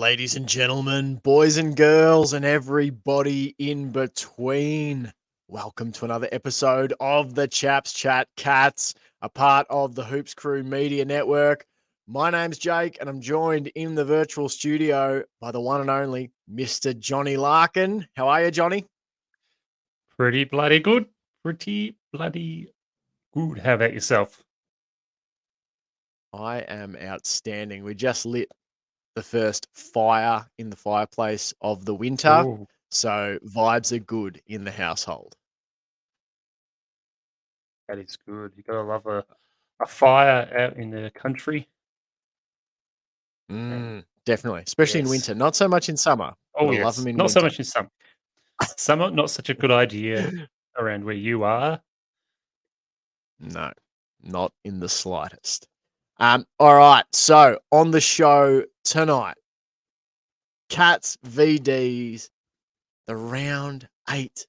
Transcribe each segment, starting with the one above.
Ladies and gentlemen, boys and girls, and everybody in between, welcome to another episode of the Chaps Chat Cats, a part of the Hoops Crew Media Network. My name's Jake, and I'm joined in the virtual studio by the one and only Mr. Johnny Larkin. How are you, Johnny? Pretty bloody good. Pretty bloody good. How about yourself? I am outstanding. We just lit the first fire in the fireplace of the winter, Oh, so vibes are good in the household. that is good. You gotta love a fire out in the country. And Definitely, especially in yes. winter. Not so much in summer, but Oh I love yes. them in Not so winter. much in summer. Summer, not such a good idea around where you are. No, not in the slightest. All right, so on the show tonight, Cats VDs, the round 8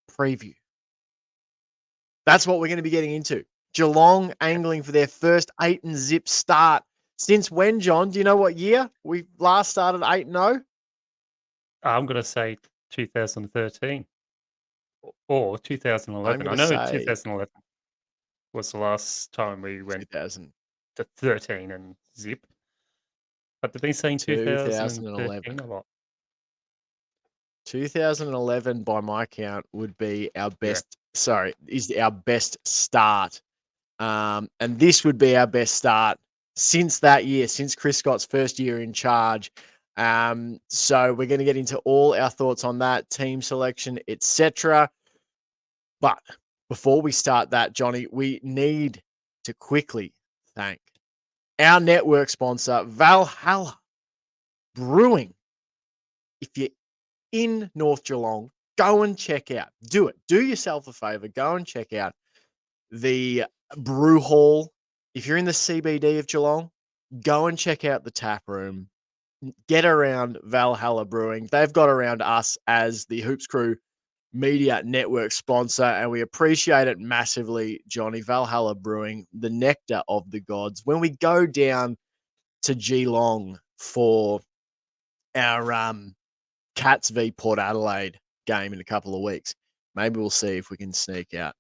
preview. That's what we're going to be getting into. Geelong angling for their first 8-0 start. Since when, John? Do you know what year we last started 8-0? I'm gonna say 2013 or I'm 2011. going I to know say 2011 was the last time we went 2000, to 13 and zip. But they've been saying 2011. 2013 a lot. 2011, by my count, would be our Yeah. best. Sorry, is our best start. And this would be our best start since that year, since Chris Scott's first year in charge. So we're going to get into all our thoughts on that, team selection, etc. But before we start that, Johnny, we need to quickly thank our network sponsor, Valhalla Brewing. If you're in North Geelong, go and check out. Do it. Do yourself a favor. Go and check out the brew hall. If you're in the CBD of Geelong, go and check out the tap room. Get around Valhalla Brewing. They've got around us as the Hoops Crew Media Network sponsor, and we appreciate it massively, Johnny. Valhalla Brewing, the nectar of the gods. When we go down to Geelong for our Cats v Port Adelaide game in a couple of weeks, maybe we'll see if we can sneak out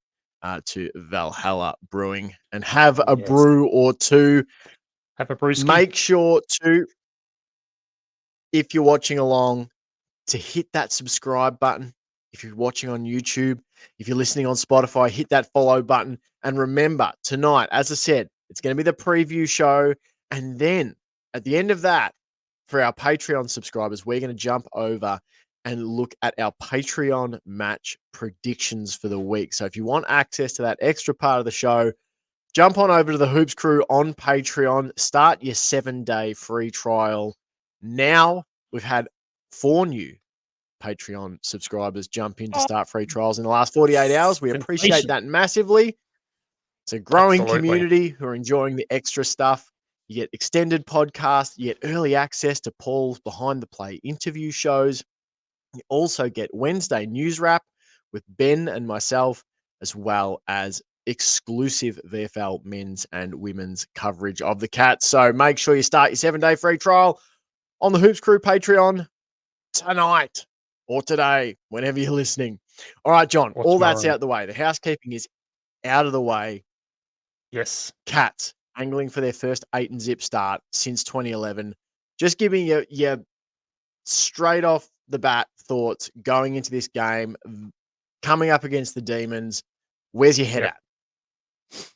to Valhalla Brewing and have a Yes. brew or two. Have a brewski. Make sure to, if you're watching along, to hit that subscribe button. If you're watching on YouTube, if you're listening on Spotify, hit that follow button. And remember, tonight, as I said, it's going to be the preview show. And then at the end of that, for our Patreon subscribers, we're going to jump over and look at our Patreon match predictions for the week. So if you want access to that extra part of the show, jump on over to the Hoops Crew on Patreon. Start your 7-day free trial now. We've had 4 new Patreon subscribers jump in to start free trials in the last 48 hours. We appreciate Sensation. that massively. It's a growing Absolutely. community who are enjoying the extra stuff. You get extended podcasts, you get early access to Paul's behind the play interview shows. You also get Wednesday news wrap with Ben and myself, as well as exclusive VFL men's and women's coverage of the Cats. So make sure you start your 7-day free trial on the Hoops Crew Patreon tonight or today, whenever you're listening. All right, John, Or all that's tomorrow. out the way. The housekeeping is out of the way. Yes. Cats angling for their first 8-0 start since 2011. Just giving you your straight off the bat thoughts going into this game, coming up against the Demons. Where's your head Yep. at?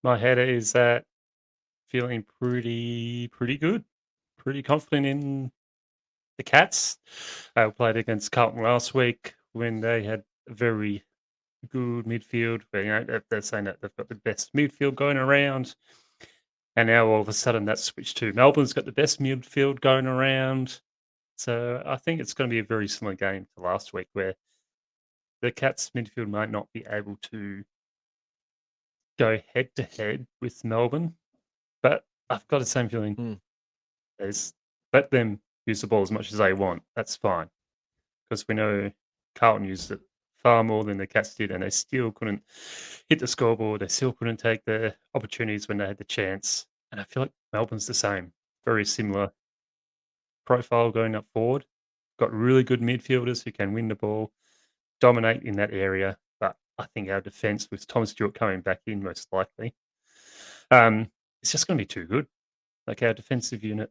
My head is feeling pretty good. Pretty confident in the Cats. They played against Carlton last week when they had a very good midfield. But, they're saying that they've got the best midfield going around. And now all of a sudden that's switched to Melbourne's got the best midfield going around. So I think it's going to be a very similar game to last week where the Cats midfield might not be able to go head to head with Melbourne, but I've got the same feeling as let them use the ball as much as they want. That's fine because we know Carlton used it far more than the Cats did, and they still couldn't hit the scoreboard. They still couldn't take the opportunities when they had the chance. And I feel like Melbourne's the same, very similar. profile going up forward. Got really good midfielders who can win the ball, dominate in that area. But I think our defence, with Tom Stewart coming back in most likely, it's just going to be too good. Like our defensive unit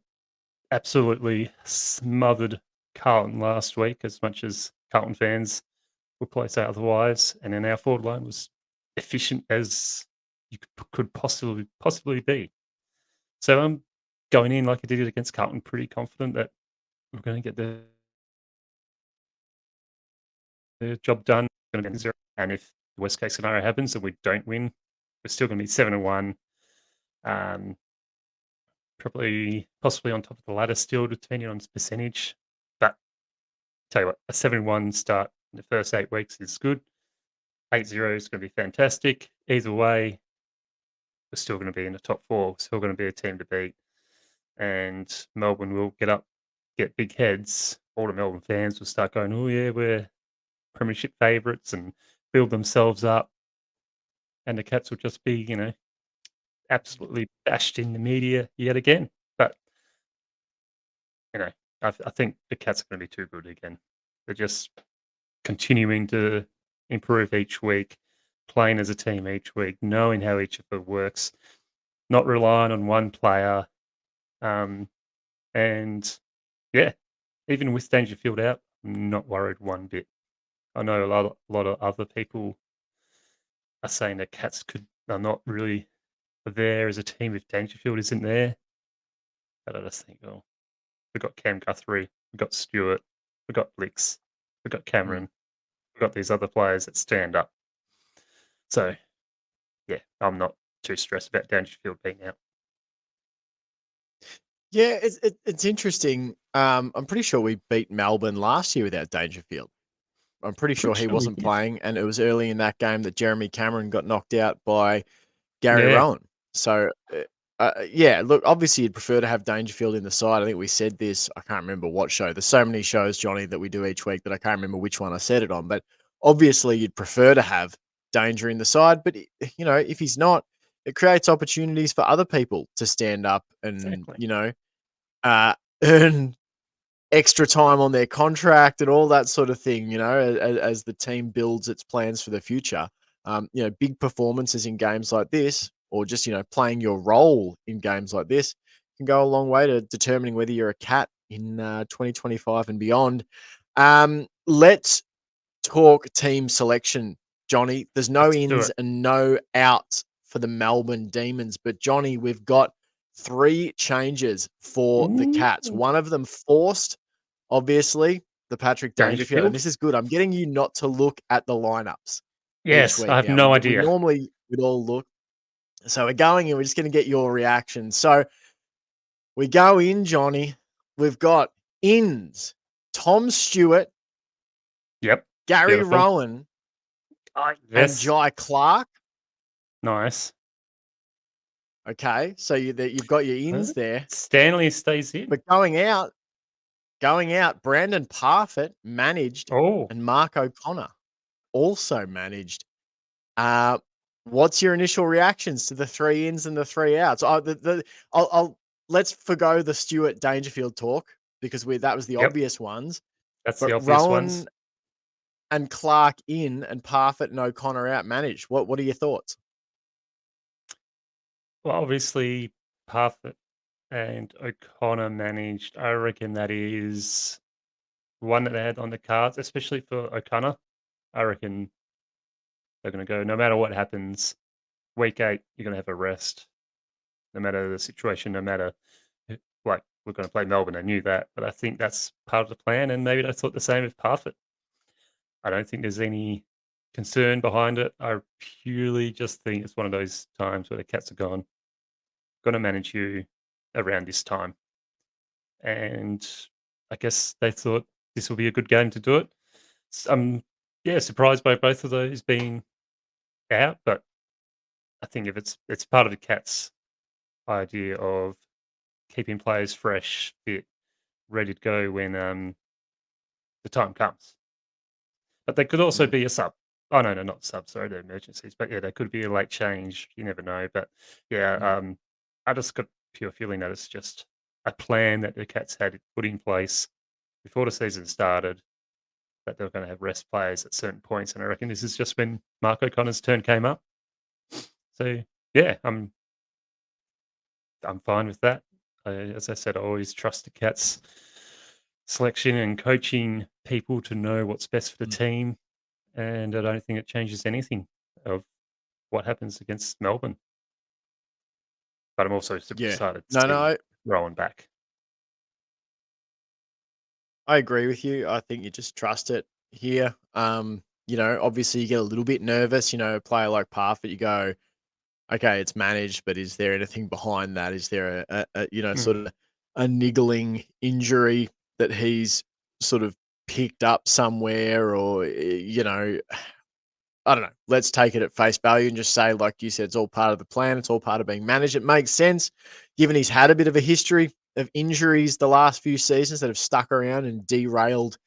absolutely smothered Carlton last week, as much as Carlton fans will place out otherwise. And then our forward line was efficient as you could possibly be. So I'm going in like I did it against Carlton, pretty confident that we're going to get the job done. Going to be 0. And if the worst case scenario happens and we don't win, we're still going to be 7-1. Possibly on top of the ladder still, depending on its percentage. But tell you what, a 7-1 start in the first 8 weeks is good. 8-0 is going to be fantastic. Either way, we're still going to be in the top 4. We're still going to be a team to beat. And Melbourne will get big heads. All the Melbourne fans will start going, oh yeah, we're premiership favourites, and build themselves up. And the Cats will just be, absolutely bashed in the media yet again. But, I think the Cats are going to be too good again. They're just continuing to improve each week, playing as a team each week, knowing how each of it works, not relying on one player. And yeah, even with Dangerfield out, I'm not worried one bit. I know a lot of other people are saying that Cats are not really there as a team if Dangerfield isn't there. But I just think, oh, we've got Cam Guthrie, we've got Stewart, we've got Blix, we've got Cameron, we've got these other players that stand up. So, yeah, I'm not too stressed about Dangerfield being out. Yeah, it's interesting. I'm pretty sure we beat Melbourne last year without Dangerfield. I'm pretty sure he wasn't playing, and it was early in that game that Jeremy Cameron got knocked out by Gary Yeah. Rowan. So, yeah, look, obviously you'd prefer to have Dangerfield in the side. I think we said this. I can't remember what show. There's so many shows, Johnny, that we do each week that I can't remember which one I said it on. But obviously you'd prefer to have Danger in the side. But, if he's not, it creates opportunities for other people to stand up and, Exactly. earn extra time on their contract and all that sort of thing, as the team builds its plans for the future. Big performances in games like this, or just, playing your role in games like this can go a long way to determining whether you're a cat in 2025 and beyond. Let's talk team selection, Johnny. There's no Let's do ins it. and no outs for the Melbourne Demons. But, Johnny, we've got 3 changes for the Cats. Ooh. One of them forced, obviously, the Patrick Dangerfield. And Dangerfield? this is good. I'm getting you not to look at the lineups each Yes, I week have now. no We idea. normally would all look. So we're going in. We're just going to get your reaction. So we go in, Johnny. We've got ins Tom Stewart, Yep. Gary Beautiful. Rowan, and Yes. Jai Clark. Nice. Okay, so you've got your ins there. Stanley stays in. But going out, Brandon Parfitt managed, Oh, and Mark O'Connor also managed. What's your initial reactions to the 3 ins and the 3 outs? I'll let's forgo the Stewart Dangerfield talk because that was the yep. obvious ones. That's But the obvious ones. Rowan and Clark in and Parfitt and O'Connor out managed. What are your thoughts? Well, obviously, Parfitt and O'Connor managed. I reckon that is one that they had on the cards, especially for O'Connor. I reckon they're going to go, no matter what happens, week 8, you're going to have a rest. No matter the situation, no matter, like, we're going to play Melbourne. I knew that. But I think that's part of the plan. And maybe they thought the same with Parfitt. I don't think there's any concern behind it. I purely just think it's one of those times where the Cats are gone. Going to manage you around this time. And I guess they thought this will be a good game to do it. I'm surprised by both of those being out, but I think if it's part of the Cats' idea of keeping players fresh, fit, ready to go when the time comes. But they could also be a sub. Oh no, not sub. Sorry, they're emergencies. But yeah, they could be a late change. You never know. But yeah, I just got pure feeling that it's just a plan that the Cats had put in place before the season started, that they were going to have rest players at certain points, and I reckon this is just when Mark O'Connor's turn came up. So yeah, I'm fine with that. As I said, I always trust the Cats selection and coaching people to know what's best for the Mm. team, and I don't think it changes anything of what happens against Melbourne. But I'm also super Yeah. excited to No, see Rowan back. I agree with you. I think you just trust it here. Obviously you get a little bit nervous, a player like Parfitt, you go, okay, it's managed, but is there anything behind that? Is there sort Mm. of a niggling injury that he's sort of picked up somewhere or, I don't know. Let's take it at face value and just say, like you said, it's all part of the plan. It's all part of being managed. It makes sense, given he's had a bit of a history of injuries the last few seasons that have stuck around and derailed,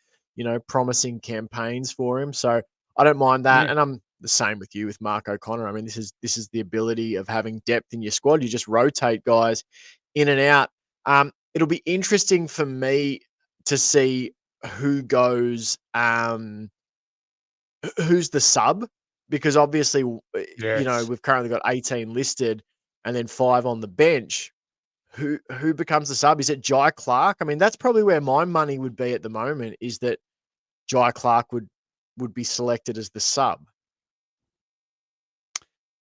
promising campaigns for him. So I don't mind that, Yeah, and I'm the same with you with Mark O'Connor. I mean, this is the ability of having depth in your squad. You just rotate guys in and out. It'll be interesting for me to see who goes. Who's the sub? Because obviously, yes. we've currently got 18 listed and then 5 on the bench. Who becomes the sub? Is it Jai Clark? I mean, that's probably where my money would be at the moment, is that Jai Clark would be selected as the sub.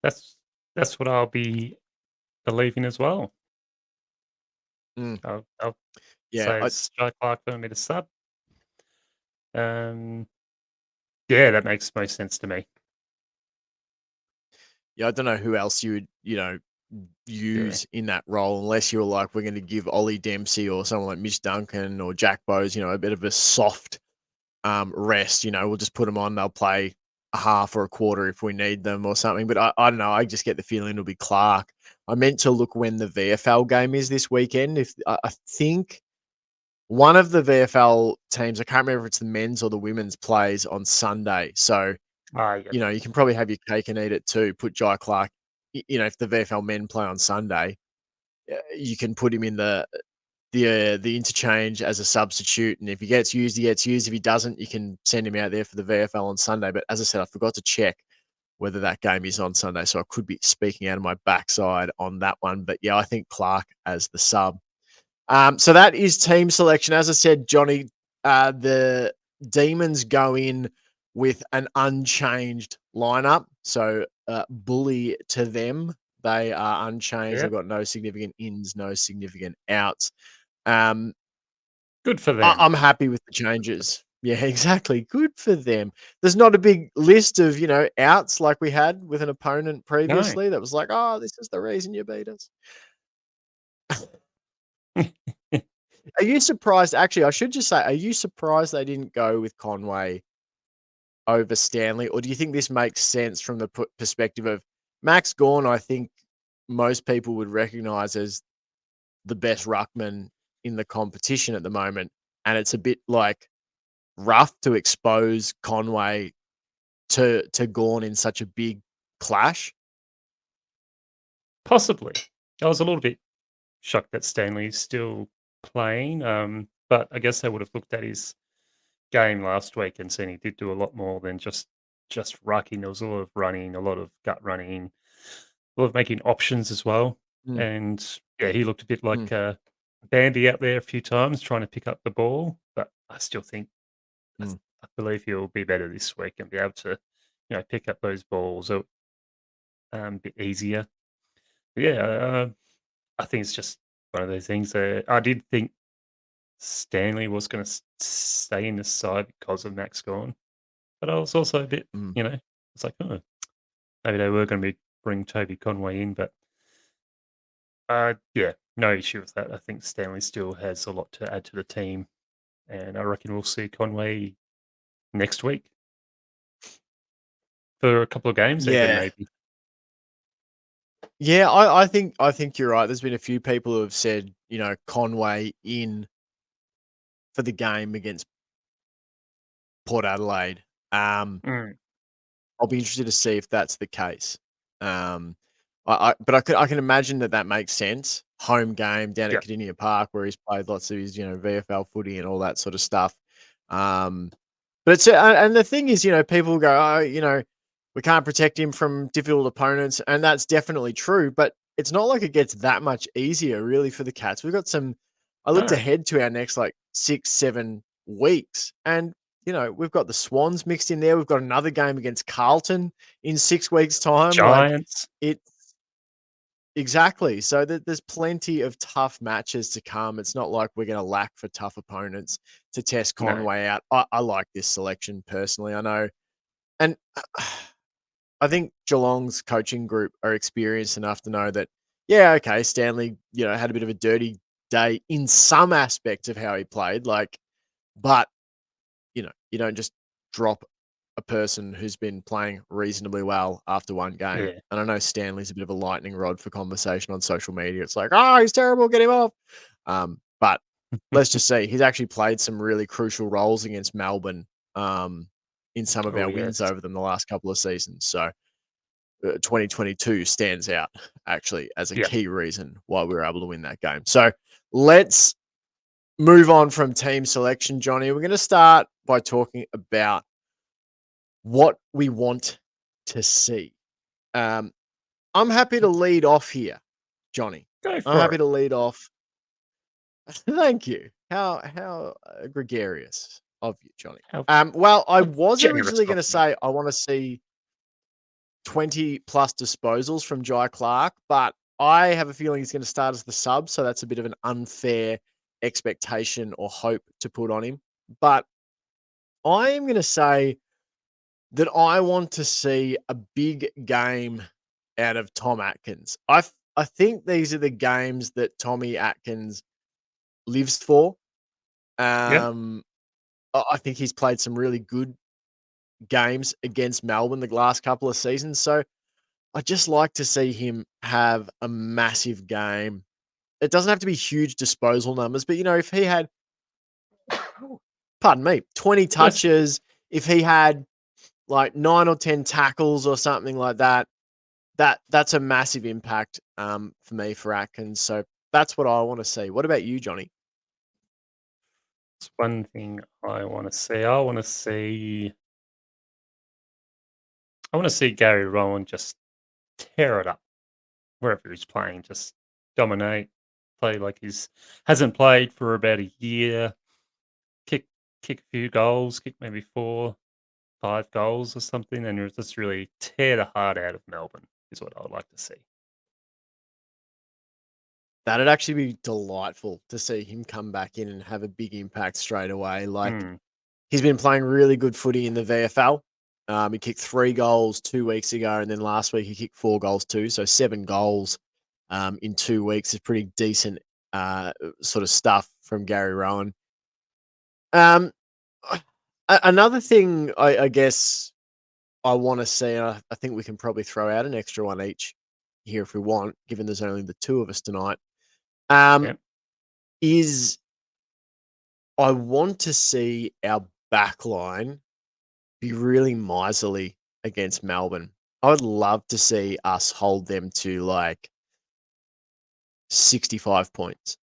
That's that's what I'll be believing as well. Mm, I'll yeah, say it's Strike Clark for me to sub. Um, yeah, that makes most sense to me. I don't know who else you would, Yeah. use in that role unless you were like, we're gonna give Ollie Dempsey or someone like Mitch Duncan or Jack Bowes, a bit of a soft rest. We'll just put them on. They'll play a half or a quarter if we need them or something. But I don't know. I just get the feeling it'll be Clark. I meant to look when the VFL game is this weekend. If I think one of the VFL teams, I can't remember if it's the men's or the women's, plays on Sunday. So Yep. you can probably have your cake and eat it too. Put Jai Clark. If the VFL men play on Sunday, you can put him in the interchange as a substitute, and if he gets used, he gets used. If he doesn't, you can send him out there for the VFL on Sunday. But as I said, I forgot to check whether that game is on Sunday, so I could be speaking out of my backside on that one. But yeah, I think Clark as the sub. So that is team selection. As I said, Johnny, the Demons go in with an unchanged lineup. So bully to them. They are unchanged. They've Yep. got no significant ins, no significant outs. Um, Good for them. I'm happy with the changes. Yeah, exactly. Good for them. There's not a big list of, outs like we had with an opponent No. previously that was like, oh, this is the reason you beat us. Are you surprised? Actually, I should just say, are you surprised they didn't go with Conway over Stanley? Or do you think this makes sense from the perspective of Max Gawn? I think most people would recognize as the best ruckman in the competition at the moment. And it's a bit like rough to expose Conway to Gawn in such a big clash. Possibly. I was a little bit shocked that Stanley's still playing, but I guess I would have looked at his game last week and seen he did do a lot more than just rucking. There was a lot of running, a lot of gut running, a lot of making options as well. Mm, And yeah, he looked a bit mm, like Bandy out there a few times trying to pick up the ball, but I still think mm. I believe he'll be better this week and be able to, pick up those balls a bit easier. But yeah, I think it's just one of those things. I did think Stanley was going to stay in the side because of Max Gorn, but I was also a bit, Mm. it's like, oh, maybe they were going to be bring Toby Conway in, but yeah, no issue with that. I think Stanley still has a lot to add to the team, and I reckon we'll see Conway next week for a couple of games, even Yeah. maybe. Yeah, I think you're right. There's been a few people who have said, Conway in for the game against Port Adelaide. Mm. I'll be interested to see if that's the case. Um, but I can imagine that makes sense. home game down at Yeah. Cardinia Park where he's played lots of his, VFL footy and all that sort of stuff. Um, but it's and the thing is, people go, "Oh, we can't protect him from difficult opponents," and that's definitely true, but it's not like it gets that much easier really for the Cats. We've got some I looked No. ahead to our next, 6, 7 weeks, and, we've got the Swans mixed in there. We've got another game against Carlton in 6 weeks' time. Giants. It's exactly. So there's plenty of tough matches to come. It's not like we're gonna lack for tough opponents to test No. Conway out. I like this selection personally. I know and I think Geelong's coaching group are experienced enough to know that, yeah, okay, Stanley, had a bit of a dirty day in some aspect of how he played, but, you don't just drop a person who's been playing reasonably well after one game. Yeah. And I know Stanley's a bit of a lightning rod for conversation on social media. It's like, "Oh, he's terrible, get him off." But let's just say he's actually played some really crucial roles against Melbourne, in some of Oh, our wins yes. over them the last couple of seasons. So 2022 stands out actually as a Yeah. key reason why we were able to win that game. So let's move on from team selection, Johnny. We're going to start by talking about what we want to see. Um, I'm happy to lead off here, Johnny. Go I'm for happy it. to lead off. Thank you. How gregarious of you, Johnny. How Well, I how was generous originally going of to you. say I want to see 20 plus disposals from Jai Clark, but I have a feeling he's going to start as the sub, so that's a bit of an unfair expectation or hope to put on him. But I am going to say that I want to see a big game out of Tom Atkins. I think these are the games that Tommy Atkins lives for. Yeah. Um, I think he's played some really good games against Melbourne the last couple of seasons. So I just like to see him have a massive game. It doesn't have to be huge disposal numbers, but if he had, pardon me, 20 Bless you. touches, if he had like 9 or 10 tackles or something like that, that's a massive impact for me for Atkins. So that's what I want to see. What about you, Johnny? It's one thing I wanna see. I wanna see Gary Rowan just tear it up wherever he's playing, just dominate, play like he's hasn't played for about a year, kick kick a few goals, kick maybe 4, 5 goals or something, and just really tear the heart out of Melbourne is what I would like to see. That'd actually be delightful to see him come back in and have a big impact straight away. Mm. He's been playing really good footy in the VFL. He kicked 3 goals 2 weeks ago, and then last week he kicked 4 goals too. So 7 goals in 2 weeks is pretty decent sort of stuff from Gary Rowan. Um, another thing I guess I want to see, and I think we can probably throw out an extra one each here if we want, given there's only the two of us tonight, um, Yeah. is I want to see our back line be really miserly against Melbourne. I would love to see us hold them to, 65 points.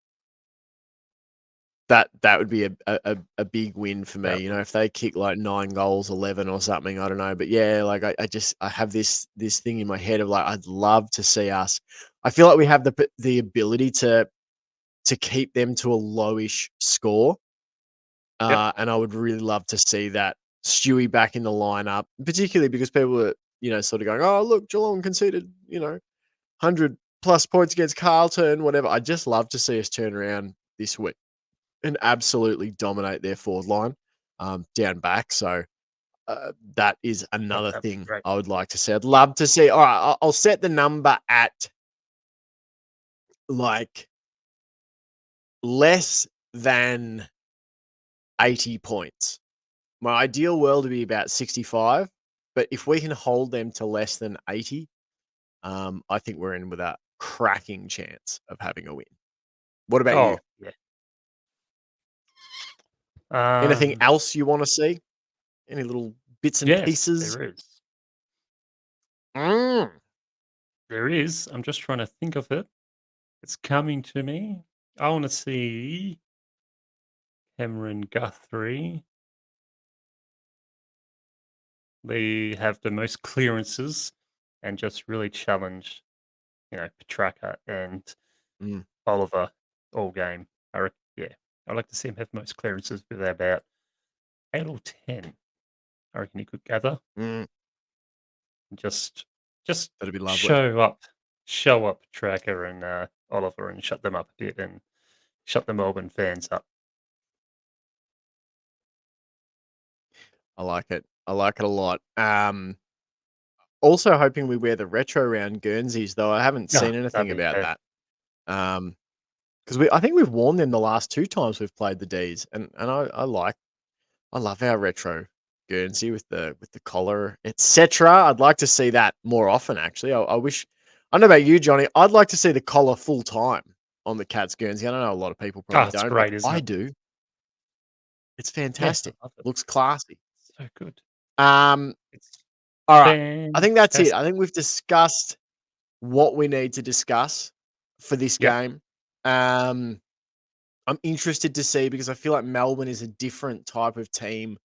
That would be a big win for me, That if they kick, 9 goals, 11 or something, I don't know, but yeah, I have this thing in my head of, I'd love to see us I feel like we have the ability to keep them to a lowish score, Yep. and I would really love to see that Stewie back in the lineup, particularly because people are, sort of going, "Oh, look, Geelong conceded, 100 plus points against Carlton," whatever. I'd just love to see us turn around this week and absolutely dominate their forward line, down back. So, that is Oh, another that'd be thing great. I would like to see. I'd love to see alright, I'll set the number at, like, less than 80 points. My ideal world would be about 65, but if we can hold them to less than 80, I think we're in with a cracking chance of having a win. What about you? Oh, yeah. Anything Um, else you wanna see? Any little bits and yes, pieces? there is. Mm. There is. I'm just trying to think of it. It's coming to me. I want to see Cameron Guthrie. They have the most clearances and just really challenge, Petrarca and Mm, Oliver all game. Yeah. I'd like to see him have most clearances with about 8 or 10. I reckon he could gather mm, and just that'd be lovely. show up Petrarca and Oliver and shut them up a bit and shut the Melbourne fans up. I like it. I like it a lot. Also hoping we wear the retro round Guernseys, though I haven't Yeah, seen that'd anything be about perfect. that. Because I think we've worn them the last 2 times we've played the Ds, and I love our retro Guernsey with the collar, etc. I'd like to see that more often, actually. I wish. I don't know about you, Johnny. I'd like to see the collar full time on the Cats Guernsey. I don't know a lot of people Oh, probably it's don't, but great, isn't I it? do. It's Yeah, I fantastic. love it. Looks classy. So good. Um, It's all right. I think that's it. fantastic. I think we've discussed what we need to discuss for this Yep, game. Um, I'm interested to see because I feel like Melbourne is a different type of team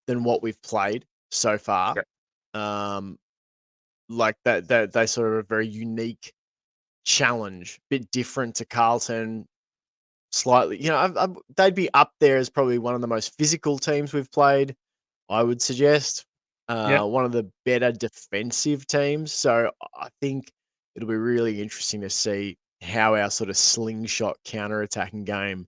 than what we've played so far. yep, Um, like that they sort of a very unique challenge, bit different to Carlton, slightly. They'd be up there as probably one of the most physical teams we've played. I would suggest yep. one of the better defensive teams. So I think it'll be really interesting to see how our sort of slingshot counter-attacking game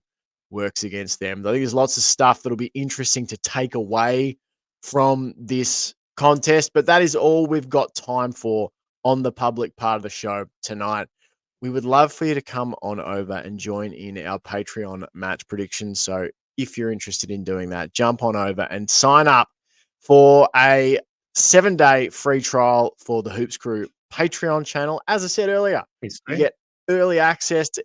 works against them. I think there's lots of stuff that'll be interesting to take away from this contest, but that is all we've got time for on the public part of the show tonight. We would love for you to come on over and join in our Patreon match predictions. So if you're interested in doing that, jump on over and sign up for a 7-day free trial for the Hoops Crew Patreon channel. As I said earlier, Please you do. get early access to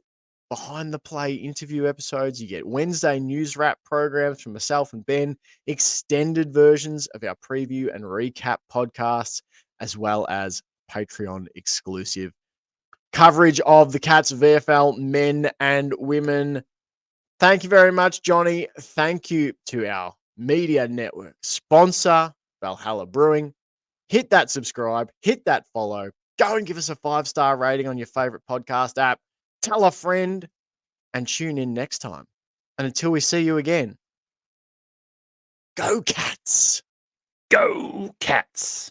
behind the play interview episodes. You get Wednesday news wrap programs from myself and Ben, extended versions of our preview and recap podcasts, as well as Patreon exclusive coverage of the Cats VFL men and women. Thank you very much, Johnny. Thank you to our media network sponsor, Valhalla Brewing. Hit that subscribe, hit that follow, go and give us a 5-star rating on your favorite podcast app. Tell a friend and tune in next time. And until we see you again, go Cats. Go Cats!